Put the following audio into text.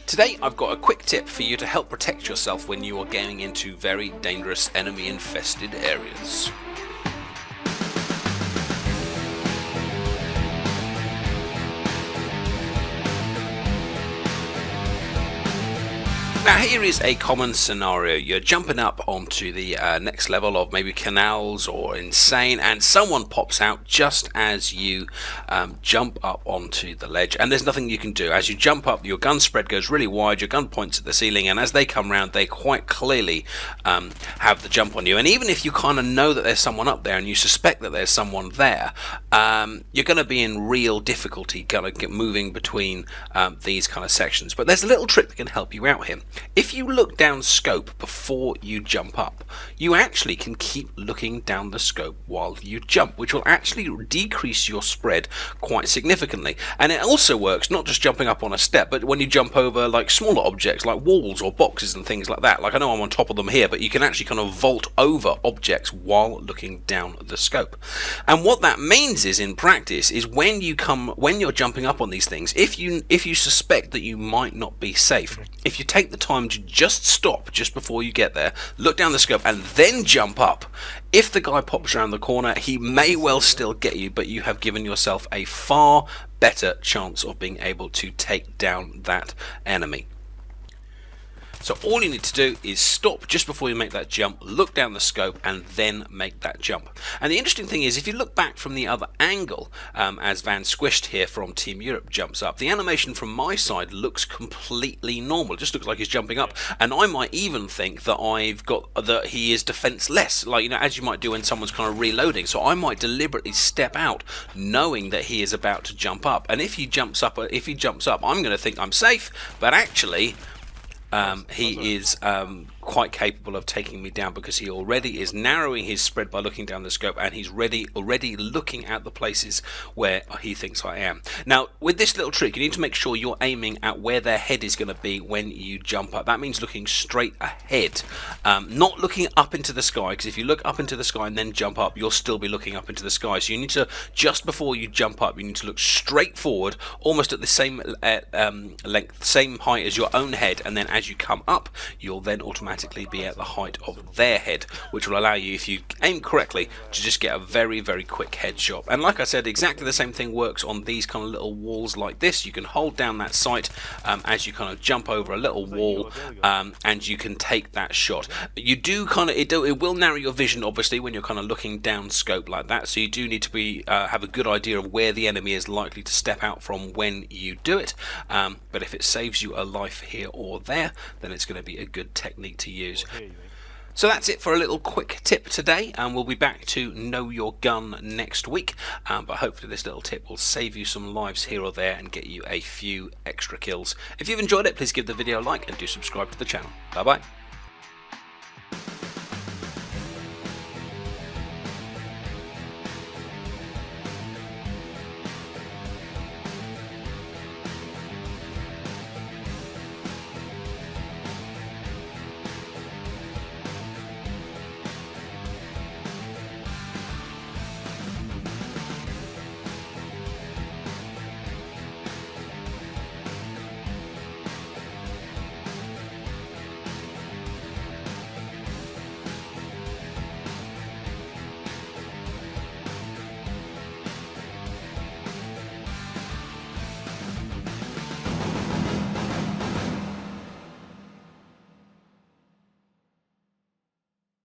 Today I've got a quick tip for you to help protect yourself when you are going into very dangerous enemy infested areas. Now here is a common scenario. You're jumping up onto the next level of maybe canals or insane, and someone pops out just as you jump up onto the ledge, and there's nothing you can do. As you jump up, your gun spread goes really wide, your gun points at the ceiling, and as they come round they quite clearly have the jump on you. And even if you kind of know that there's someone up there and you suspect that there's someone there, you're going to be in real difficulty kind of moving between these kind of sections. But there's a little trick that can help you out here. If you look down scope before you jump up, you actually can keep looking down the scope while you jump, which will actually decrease your spread quite significantly. And it also works not just jumping up on a step, but when you jump over like smaller objects like walls or boxes and things like that. Like I know I'm on top of them here, but you can actually kind of vault over objects while looking down the scope. And what that means is, in practice, is when you're jumping up on these things, if you suspect that you might not be safe, if you take the time to just stop just before you get there, look down the scope and then jump up, if the guy pops around the corner, he may well still get you, but you have given yourself a far better chance of being able to take down that enemy. So all you need to do is stop just before you make that jump, look down the scope, and then make that jump. And the interesting thing is, if you look back from the other angle, as Van Squished here from Team Europe jumps up, the animation from my side looks completely normal. It just looks like he's jumping up, and I might even think that he is defenseless, like, you know, as you might do when someone's kind of reloading. So I might deliberately step out, knowing that he is about to jump up. And if he jumps up, I'm going to think I'm safe, but actually he is quite capable of taking me down, because he already is narrowing his spread by looking down the scope, and he's already looking at the places where he thinks I am. Now with this little trick, you need to make sure you're aiming at where their head is going to be when you jump up. That means looking straight ahead, not looking up into the sky, because if you look up into the sky and then jump up, you'll still be looking up into the sky. So you need to, just before you jump up, you need to look straight forward, almost at the same length, same height as your own head, and then as you come up, you'll then automatically be at the height of their head, which will allow you, if you aim correctly, to just get a very, very quick headshot. And like I said, exactly the same thing works on these kind of little walls like this. You can hold down that sight as you kind of jump over a little wall, and you can take that shot. You do kind of, it will narrow your vision, obviously, when you're kind of looking down scope like that. So you do need to have a good idea of where the enemy is likely to step out from when you do it. But if it saves you a life here or there, then it's going to be a good technique to use. So that's it for a little quick tip today, and we'll be back to know your gun next week, but hopefully this little tip will save you some lives here or there and get you a few extra kills. If you've enjoyed it, please give the video a like and do subscribe to the channel. Bye bye.